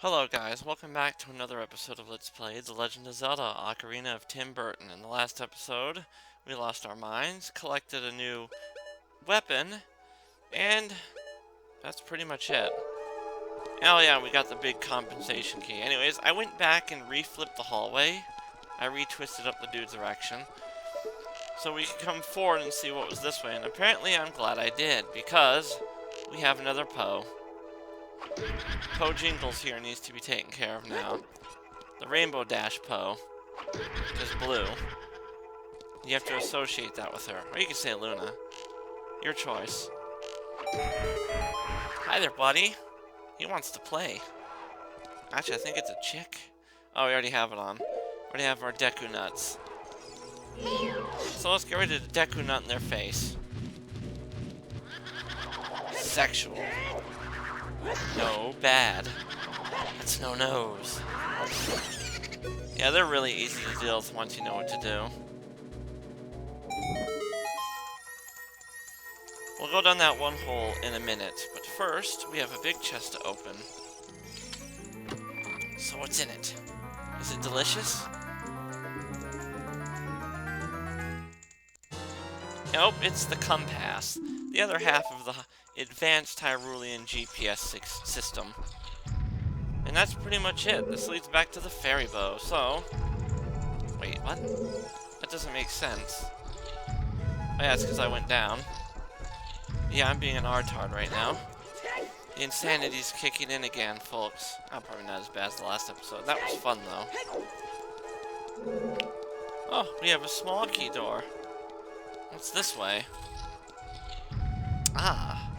Hello guys, welcome back to another episode of Let's Play The Legend of Zelda, Ocarina of Tim Burton. In the last episode, we lost our minds, collected a new weapon, and that's pretty much it. Oh yeah, we got the big compensation key. Anyways, I went back and reflipped the hallway. I retwisted up the dude's direction, so we could come forward and see what was this way, and apparently I'm glad I did, because we have another Poe. Poe Jingles here needs to be taken care of now. The Rainbow Dash Poe is blue. You have to associate that with her. Or you can say Luna. Your choice. Hi there, buddy. He wants to play. Actually, I think it's a chick. Oh, we already have it on. We already have our Deku Nuts. So let's get rid of the Deku Nut in their face. Sexual. No, bad. That's no nose. Yeah, they're really easy to deal with once you know what to do. We'll go down that one hole in a minute, but first, we have a big chest to open. So what's in it? Is it delicious? Nope, it's the compass. The other half of the advanced Hyrulean GPS system. And that's pretty much it. This leads back to the fairy bow, so... Wait, what? That doesn't make sense. Oh yeah, it's because I went down. Yeah, I'm being an artard right now. The insanity's kicking in again, folks. Oh, probably not as bad as the last episode. That was fun, though. Oh, we have a small key door. What's this way? Ah,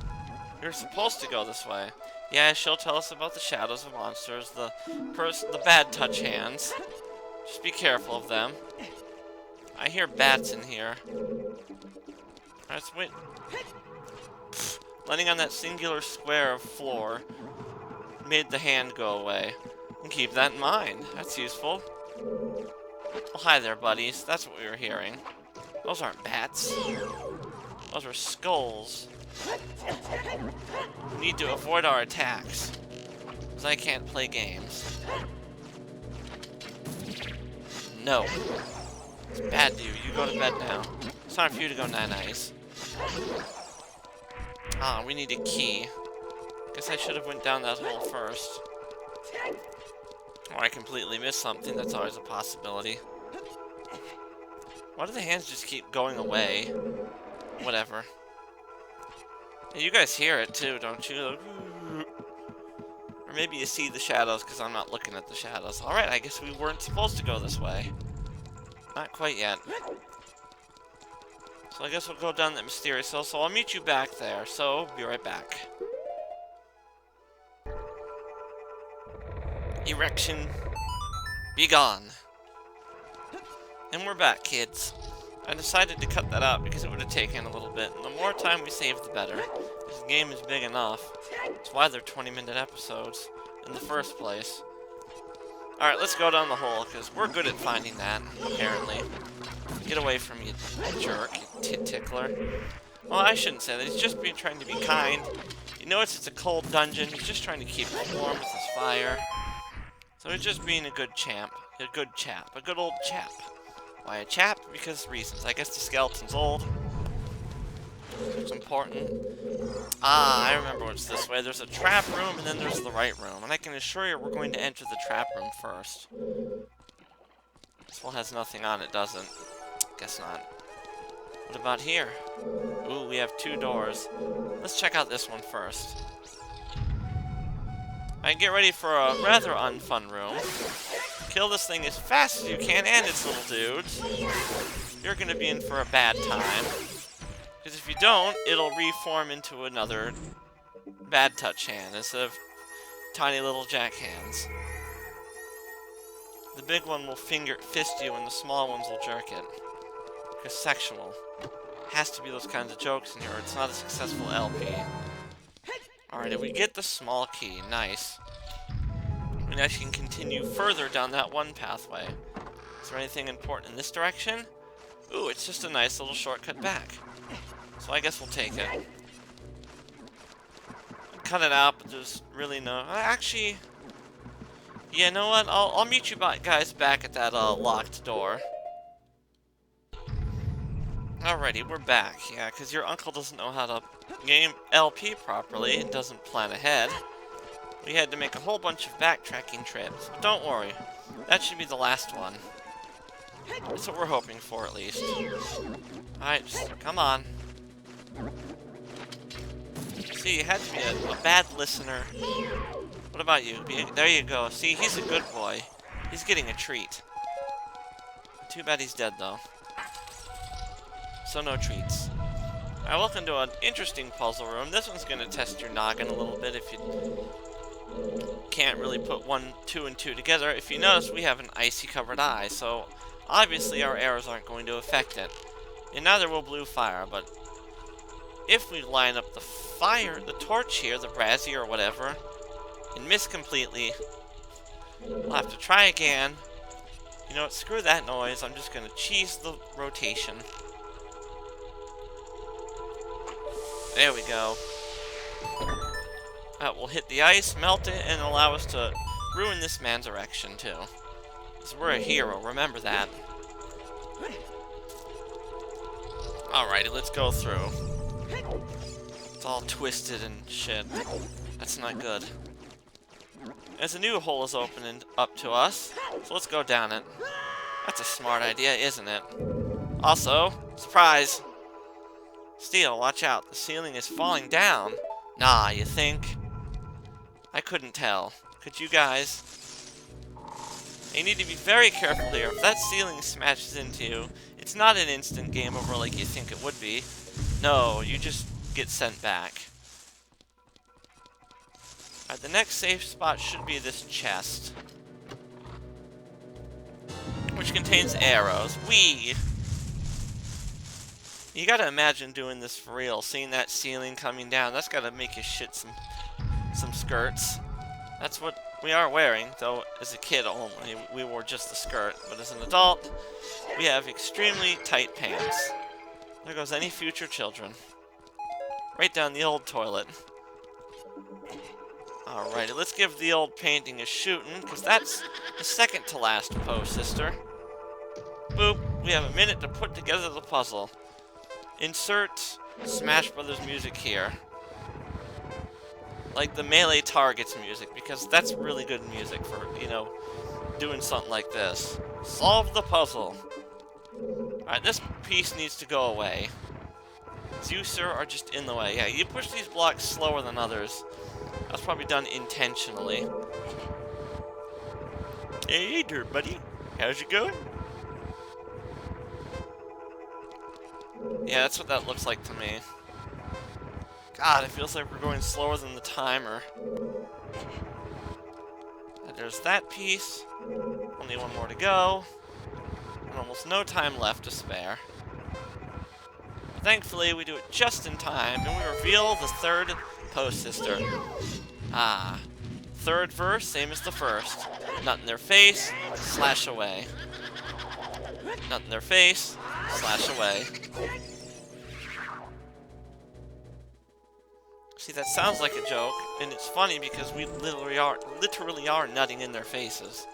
we were supposed to go this way. Yeah, she'll tell us about the shadows of monsters, the bad touch hands. Just be careful of them. I hear bats in here. Let's wait. Pfft, landing on that singular square of floor made the hand go away. And keep that in mind. That's useful. Well, hi there, buddies. That's what we were hearing. Those aren't bats. Those are skulls. We need to avoid our attacks, because I can't play games. No. It's bad, dude. You go to bed now. It's time for you to go night-nights. Ah, we need a key. Guess I should have went down that hole first. Or I completely missed something. That's always a possibility. Why do the hands just keep going away? Whatever. You guys hear it too, don't you? Or maybe you see the shadows because I'm not looking at the shadows. Alright, I guess we weren't supposed to go this way. Not quite yet. So I guess we'll go down that mysterious hill, so I'll meet you back there. So, be right back. Erection. Be gone. And we're back, kids. I decided to cut that out because it would have taken a little bit, and the more time we save, the better. This game is big enough. That's why they're 20-minute episodes in the first place. Alright, let's go down the hole, because we're good at finding that, apparently. Get away from you, jerk, you tit tickler. Well, I shouldn't say that. He's just trying to be kind. You notice it's a cold dungeon. He's just trying to keep it warm with his fire. So he's just being a good champ. A good chap. A good old chap. Why a chap? Because reasons. I guess the skeleton's old. It's important. Ah, I remember what's this way. There's a trap room, and then there's the right room. And I can assure you we're going to enter the trap room first. This one has nothing on it, doesn't? Guess not. What about here? Ooh, we have two doors. Let's check out this one first. Alright, get ready for a rather unfun room. Kill this thing as fast as you can, and its little dudes. You're gonna be in for a bad time. Because if you don't, it'll reform into another bad touch hand instead of tiny little jack hands. The big one will fist you, and the small ones will jerk it. Because sexual. Has to be those kinds of jokes in here, or it's not a successful LP. Alright, if we get the small key, nice. We now can continue further down that one pathway. Is there anything important in this direction? Ooh, it's just a nice little shortcut back. So I guess we'll take it. Cut it out, but there's really no... Actually, You know what? I'll meet you guys back at that locked door. Alrighty, we're back. Yeah, because your uncle doesn't know how to game LP properly and doesn't plan ahead. We had to make a whole bunch of backtracking trips. But don't worry, that should be the last one. That's what we're hoping for, at least. Alright, just come on. See, you had to be a bad listener. What about you? There you go. See, he's a good boy. He's getting a treat. Too bad he's dead, though. So no treats. Alright, welcome to an interesting puzzle room. This one's going to test your noggin a little bit if you can't really put 1, 2, and 2 together. If you notice, we have an icy covered eye, so obviously our arrows aren't going to affect it. And neither will blue fire, but if we line up the torch here, the brazier or whatever, and miss completely, we'll have to try again. You know what, screw that noise, I'm just going to cheese the rotation. There we go. We'll hit the ice, melt it, and allow us to ruin this man's erection, too. Because we're a hero, remember that. Alrighty, let's go through. It's all twisted and shit. That's not good. As a new hole is opening up to us, so let's go down it. That's a smart idea, isn't it? Also, surprise! Steel, watch out. The ceiling is falling down. Nah, you think? I couldn't tell. Could you guys? You need to be very careful here. If that ceiling smashes into you, it's not an instant game over like you think it would be. No, you just get sent back. Alright, the next safe spot should be this chest, which contains arrows. You gotta imagine doing this for real, seeing that ceiling coming down. That's gotta make you shit some skirts. That's what we are wearing, though as a kid only, we wore just the skirt. But as an adult, we have extremely tight pants. There goes any future children. Right down the old toilet. Alrighty, let's give the old painting a shooting, because that's the second to last pose, sister. Boop, we have a minute to put together the puzzle. Insert Smash Brothers music here. Like the Melee Targets music, because that's really good music for, you know, doing something like this. Solve the puzzle. Alright, this piece needs to go away. You, sir, are just in the way. Yeah, you push these blocks slower than others. That's probably done intentionally. Hey there, buddy. How's it going? Yeah, that's what that looks like to me. God, it feels like we're going slower than the timer. And there's that piece. Only one more to go. And almost no time left to spare. Thankfully, we do it just in time, and we reveal the third pose sister. Ah. Third verse, same as the first. Nut in their face, slash away. Nut in their face, slash away. See, that sounds like a joke, and it's funny because we literally are nutting in their faces.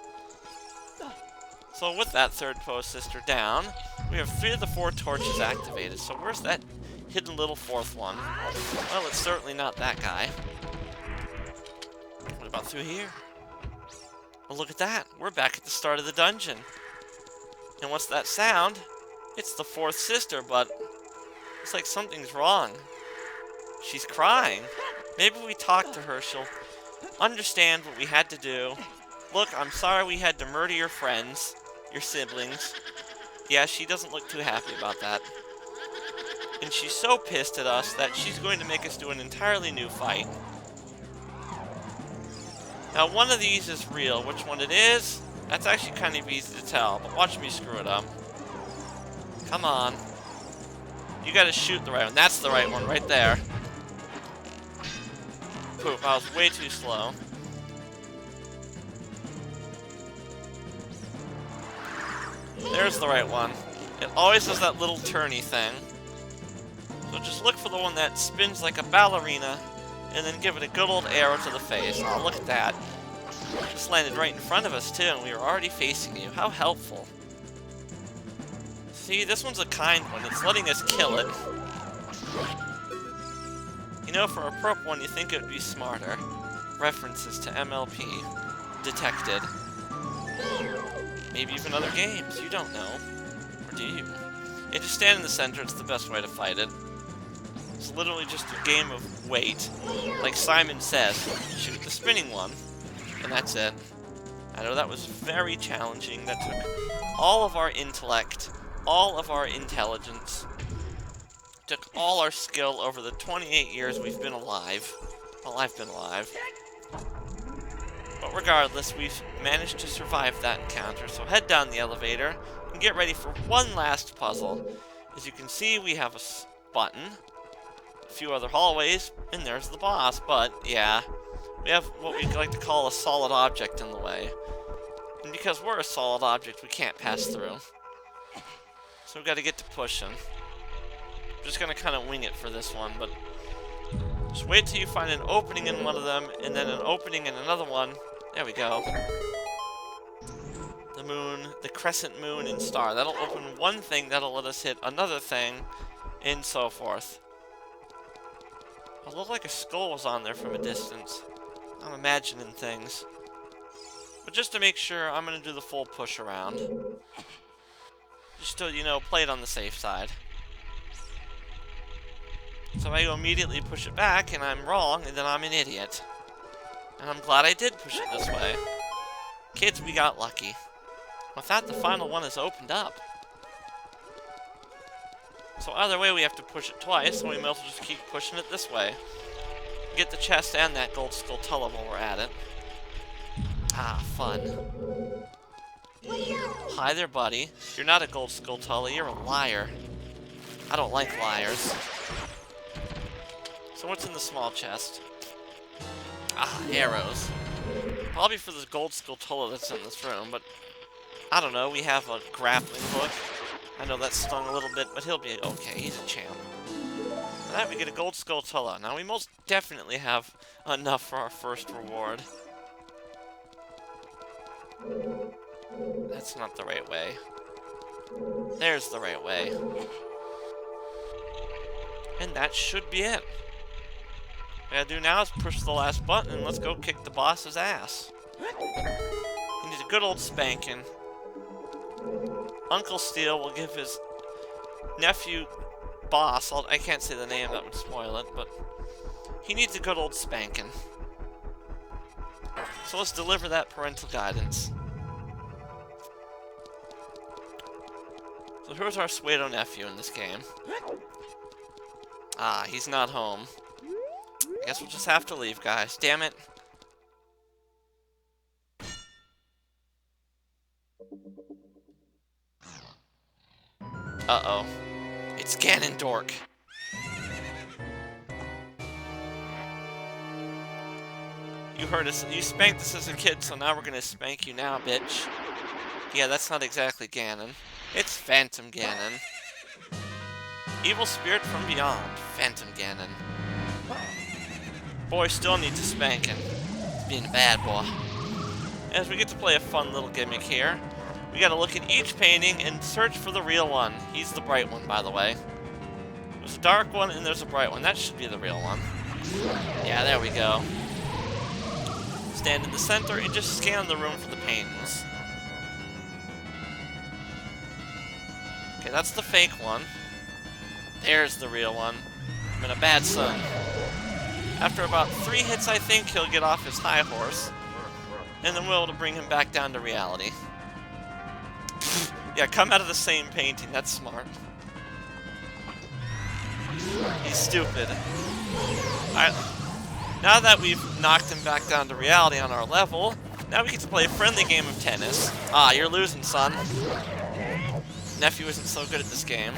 So with that third pose sister down, we have 3 of the 4 torches activated. So where's that hidden little 4th one? Well, it's certainly not that guy. What about through here? Well, look at that. We're back at the start of the dungeon. And what's that sound? It's the 4th sister, but it's like something's wrong. She's crying. Maybe if we talk to her, she'll understand what we had to do. Look, I'm sorry we had to murder your friends, your siblings. Yeah, she doesn't look too happy about that. And she's so pissed at us that she's going to make us do an entirely new fight. Now, one of these is real. Which one it is? That's actually kind of easy to tell, but watch me screw it up. Come on. You gotta shoot the right one. That's the right one, right there. Poop, I was way too slow. There's the right one. It always does that little turny thing. So just look for the one that spins like a ballerina, and then give it a good old arrow to the face. Oh, look at that. Just landed right in front of us, too, and we were already facing you. How helpful. See, this one's a kind one. It's letting us kill it. You know, for a perp one, you think it would be smarter. References to MLP. Detected. Maybe even other games. You don't know. Or do you? Yeah, just stand in the center. It's the best way to fight it. It's literally just a game of wait. Like Simon says, shoot the spinning one. And that's it. I know that was very challenging. That took all of our intellect, all of our intelligence, took all our skill over the 28 years we've been alive. Well, I've been alive. But regardless, we've managed to survive that encounter, so head down the elevator and get ready for one last puzzle. As you can see, we have a button, a few other hallways, and there's the boss, but yeah, we have what we like to call a solid object in the way. And because we're a solid object, we can't pass through. So we've got to get to pushing. I'm just going to kind of wing it for this one, but just wait till you find an opening in one of them, and then an opening in another one. There we go. The moon, the crescent moon and star. That'll open one thing, that'll let us hit another thing, and so forth. It looked like a skull was on there from a distance. I'm imagining things. But just to make sure, I'm going to do the full push around. Just to, you know, play it on the safe side. So I go immediately push it back, and I'm wrong, and then I'm an idiot. And I'm glad I did push it this way. Kids, we got lucky. With that, the final one is opened up. So either way, we have to push it twice, so we might as well just keep pushing it this way. Get the chest and that gold skulltula while we're at it. Ah, fun. Hi there, buddy. You're not a gold skulltula, you're a liar. I don't like liars. So what's in the small chest? Ah, arrows. Probably for the gold skulltula that's in this room, but I don't know, we have a grappling hook. I know that stung a little bit, but he'll be okay, he's a champ. For that, we get a gold skulltula. Now, we most definitely have enough for our first reward. That's not the right way. There's the right way. And that should be it. What I gotta do now is push the last button and let's go kick the boss's ass. He needs a good old spanking. Uncle Steel will give his nephew boss, I can't say the name, that would spoil it, but he needs a good old spanking. So let's deliver that parental guidance. So who's our pseudo nephew in this game? Ah, he's not home. I guess we'll just have to leave, guys. Damn it. Uh-oh. It's Ganondorf. You heard us. You spanked us as a kid, so now we're gonna spank you now, bitch. Yeah, that's not exactly Ganon. It's Phantom Ganon. Evil spirit from beyond. Phantom Ganon. Boy still needs a spanking. Being a bad boy. As we get to play a fun little gimmick here, we gotta look at each painting and search for the real one. He's the bright one, by the way. There's a dark one and there's a bright one. That should be the real one. Yeah, there we go. Stand in the center and just scan the room for the paintings. Okay, that's the fake one. There's the real one. I'm in a bad son. After about 3 hits, I think, he'll get off his high horse. And then we'll be able to bring him back down to reality. Yeah, come out of the same painting. That's smart. He's stupid. Alright. Now that we've knocked him back down to reality on our level, now we get to play a friendly game of tennis. Ah, you're losing, son. Nephew isn't so good at this game.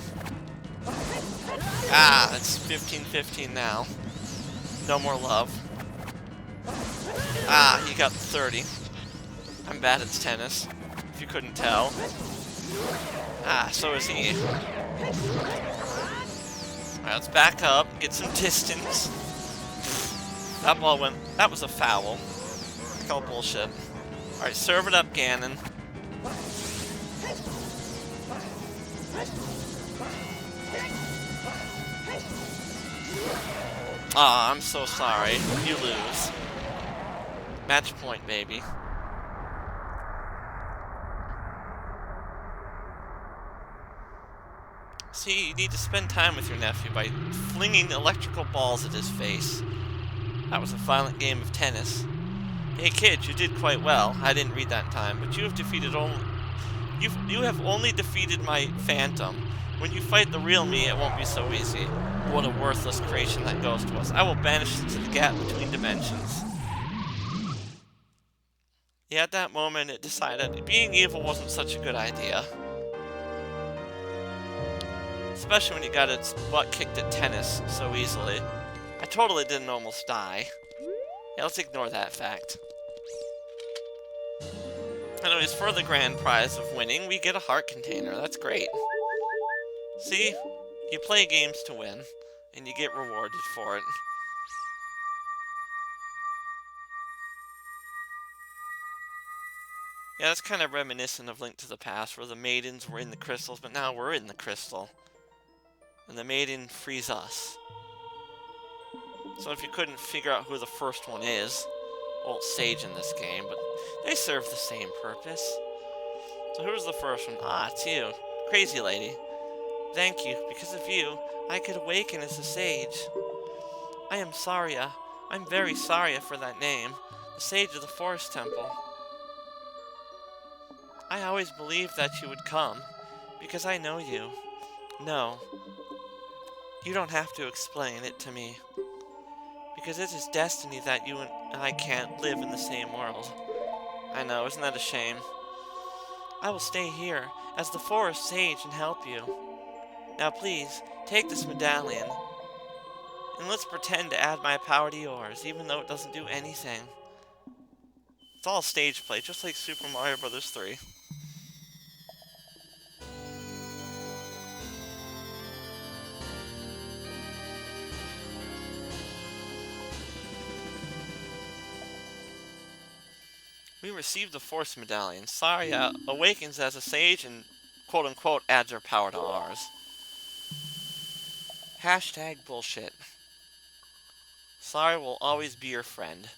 Ah, it's 15-15 now. No more love. Ah, he got 30. I'm bad at tennis, if you couldn't tell. Ah, so is he. Alright, let's back up, get some distance. That ball went... That was a foul. call bullshit. Alright, serve it up, Ganon. Aw, I'm so sorry. You lose. Match point, baby. See, you need to spend time with your nephew by flinging electrical balls at his face. That was a violent game of tennis. Hey kid, you did quite well. I didn't read that in time, but you have defeated only... You have only defeated my phantom. When you fight the real me, it won't be so easy. What a worthless creation that goes to us. I will banish it to the gap between dimensions. Yeah, at that moment it decided being evil wasn't such a good idea. Especially when you got its butt kicked at tennis so easily. I totally didn't almost die. Yeah, let's ignore that fact. Anyways, for the grand prize of winning, we get a heart container. That's great. See? You play games to win, and you get rewarded for it. Yeah, that's kind of reminiscent of Link to the Past, where the maidens were in the crystals, but now we're in the crystal. And the maiden frees us. So if you couldn't figure out who the first one is, well, Sage in this game, but they serve the same purpose. So who's the first one? Ah, it's you. Crazy lady. Thank you. Because of you, I could awaken as a sage. I am Saria. I'm very sorry for that name. The sage of the Forest Temple. I always believed that you would come, because I know you. No. You don't have to explain it to me. Because it is destiny that you and I can't live in the same world. I know, isn't that a shame? I will stay here as the forest sage and help you. Now please, take this medallion. And let's pretend to add my power to yours, even though it doesn't do anything. It's all stage play, just like Super Mario Bros. 3. We received the Force Medallion. Saria awakens as a sage and quote-unquote adds her power to ours. Hashtag bullshit. Saria will always be your friend.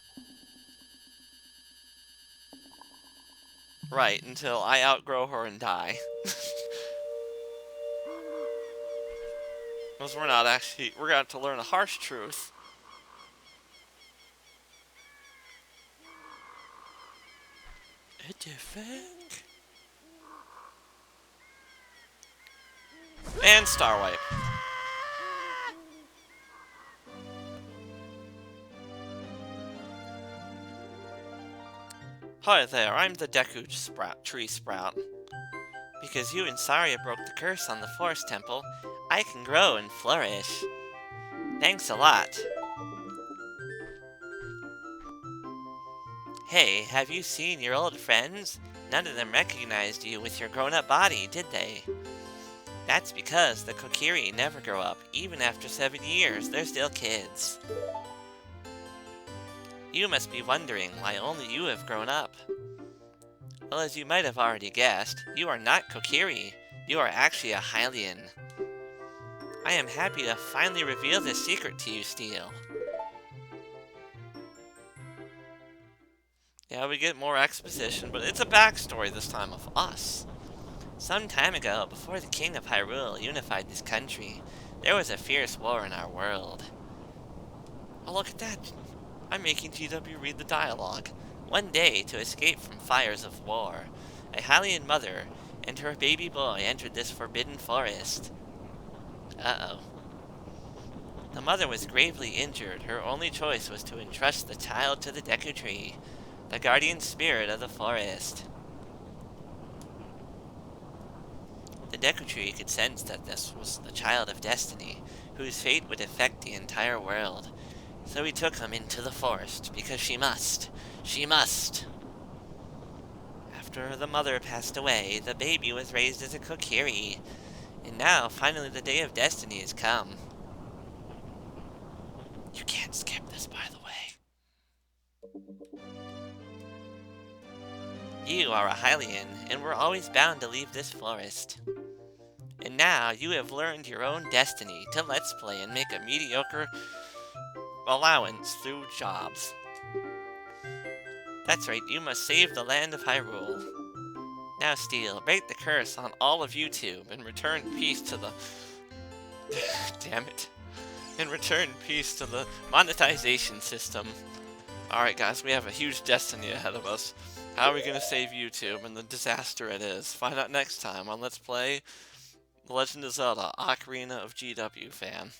Right, until I outgrow her and die. Because we're not actually... We're going to have to learn a harsh truth. What the fuck? And Star Wipe. Hi there, I'm the Deku Tree Sprout. Because you and Saria broke the curse on the Forest Temple, I can grow and flourish. Thanks a lot. Hey, have you seen your old friends? None of them recognized you with your grown-up body, did they? That's because the Kokiri never grow up. Even after 7 years, they're still kids. You must be wondering why only you have grown up. Well, as you might have already guessed, you are not Kokiri. You are actually a Hylian. I am happy to finally reveal this secret to you, Steel. Yeah, we get more exposition, but it's a backstory this time of us. Some time ago, before the King of Hyrule unified this country, there was a fierce war in our world. Oh, look at that. I'm making GW read the dialogue. One day, to escape from fires of war, a Hylian mother and her baby boy entered this forbidden forest. Uh-oh. The mother was gravely injured. Her only choice was to entrust the child to the Deku Tree, the guardian spirit of the forest. The Deku Tree could sense that this was the child of destiny, whose fate would affect the entire world. So he took him into the forest, because she must. She must! After the mother passed away, the baby was raised as a Kokiri. And now, finally, the day of destiny has come. You can't skip this, by the way. You are a Hylian, and were always bound to leave this forest. And now you have learned your own destiny to Let's Play and make a mediocre allowance through jobs. That's right, you must save the land of Hyrule. Now, Steel, break the curse on all of YouTube and return peace to the... Damn it. And return peace to the monetization system. Alright guys, we have a huge destiny ahead of us. How are we going to save YouTube and the disaster it is? Find out next time on Let's Play The Legend of Zelda, Ocarina of GW fan.